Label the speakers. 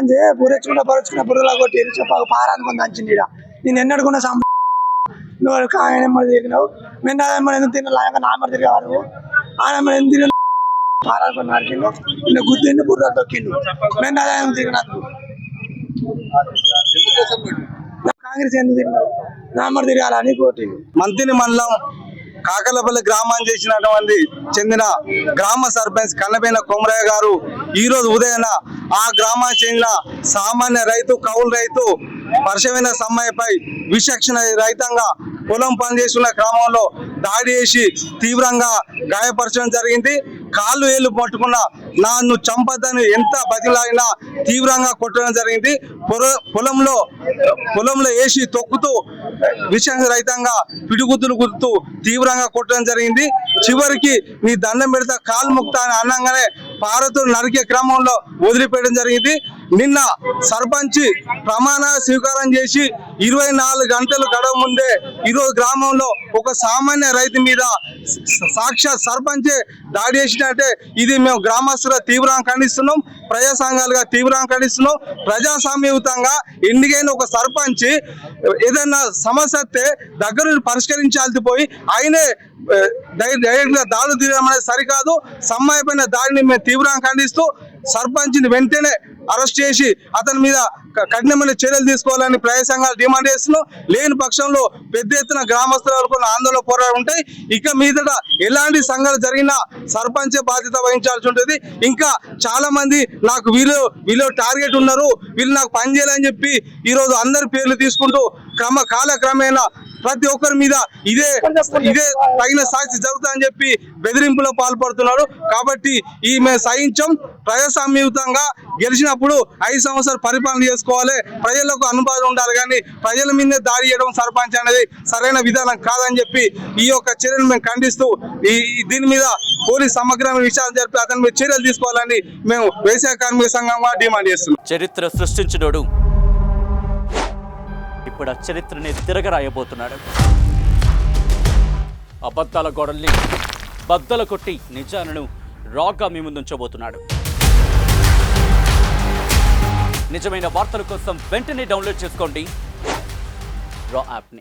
Speaker 1: మంది పరుచుకున్న బుర్రలా కొట్టి చెప్పక పారానుకుని దంచింది ఇక్కడ. నేను ఎన్నడుకున్న నువ్వు ఆయన తిరిగినావు, మేము ఎందుకు తిన్నా నా మరి తిరిగా నువ్వు ఆయన ఎందుకు తిరిగిన పారానుకుని నడిచిండు, నిన్న గుద్దిండు బుర్ర తొక్కిండు. మేము తిరిగినందుకు కాంగ్రెస్ ఎందుకు తిరిగినావు నా మరి తిరగాలని కొట్టిండు.
Speaker 2: మంత్రిని మండలం కాకలపల్లి గ్రామానికి చెందిన గ్రామ సర్పంచ్ కన్నబైన కొమరయ్య గారు ఈ రోజు ఉదయాన ఆ గ్రామానికి చెందిన సామాన్య రైతు కౌలు రైతు వర్షమైన సమ్మాయిపై విచక్షణ రహితంగా పొలం పనిచేస్తున్న గ్రామంలో దాడి చేసి తీవ్రంగా గాయపరచడం జరిగింది. కాళ్ళు ఏళ్ళు పట్టుకున్న నన్ను చంపద్దని ఎంత బతిలాగినా తీవ్రంగా కొట్టడం జరిగింది. పొలంలో వేసి తొక్కుతూ విచక్షణ రహితంగా పిడిగుద్దులు గుర్తూ తీవ్రంగా కొట్టడం జరిగింది. చివరికి నీ దండం పెడతా కాలు ముక్తా అని అనగానే పారతులు నరికే క్రమంలో వదిలిపెట్టడం జరిగింది. నిన్న సర్పంచ్ ప్రమాణ స్వీకారం చేసి 24 గంటలు గడవ ముందే ఈరోజు గ్రామంలో ఒక సామాన్య రైతు మీద సాక్షాత్ సర్పంచే దాడి చేసినట్టే ఇది మేము గ్రామస్తులుగా తీవ్రంగా ఖండిస్తున్నాం, ప్రజా సంఘాలుగా తీవ్రంగా ఖండిస్తున్నాం. ప్రజాస్వామ్యయుతంగా ఎన్నికైన ఒక సర్పంచ్ ఏదైనా సమస్య వస్తే దగ్గర పరిష్కరించాల్సి పోయి ఆయనే డైరెక్ట్ గా దాడులు తీయడం అనేది సరికాదు. సమ్మాయిపైన దాడిని మేము తీవ్రంగా ఖండిస్తూ సర్పంచ్ని వెంటనే అరెస్ట్ చేసి అతని మీద కఠినమైన చర్యలు తీసుకోవాలని ప్రజా సంఘాలు డిమాండ్ చేస్తున్నాం. లేని పక్షంలో పెద్ద ఎత్తున గ్రామస్తుల వరకు ఆందోళన పోరాటం ఉంటాయి. ఇక మీదట ఎలాంటి సంఘాలు జరిగినా సర్పంచే బాధ్యత వహించాల్సి ఉంటుంది. ఇంకా చాలా మంది నాకు వీళ్ళు టార్గెట్ ఉన్నారు, వీళ్ళు నాకు పని చేయాలని చెప్పి ఈరోజు అందరి పేర్లు తీసుకుంటూ కాలక్రమేణా ప్రతి ఒక్కరి మీద ఇదే తగిన సాక్షి జరుగుతుందని చెప్పి బెదిరింపులో పాల్పడుతున్నారు. కాబట్టి ఈ మేము సహించం. ప్రజాస్వామ్యయుతంగా గెలిచినప్పుడు 5 సంవత్సరాలు పరిపాలన చేసుకోవాలి, ప్రజలకు అనుభవం ఉండాలి. కానీ ప్రజల మీదే దాడి చేయడం సర్పంచ్ అనేది సరైన విధానం కాదని చెప్పి ఈ యొక్క చర్యను మేము ఖండిస్తూ దీని మీద పోలీస్ సమగ్రమైన విచారణ జరిపి అతని మీద చర్యలు తీసుకోవాలని మేము వ్యవసాయ కార్మిక సంఘంగా డిమాండ్ చేస్తున్నాం.
Speaker 3: చరిత్ర సృష్టించినోడు ఇప్పుడు ఆ చరిత్రని తిరగరాయబోతున్నాడు. అబద్ధాల గోడల్ని బద్దలు కొట్టి నిజాలను రాగా మీ ముందుంచబోతున్నాడు. నిజమైన వార్తల కోసం వెంటనే డౌన్లోడ్ చేసుకోండి రా యాప్ని.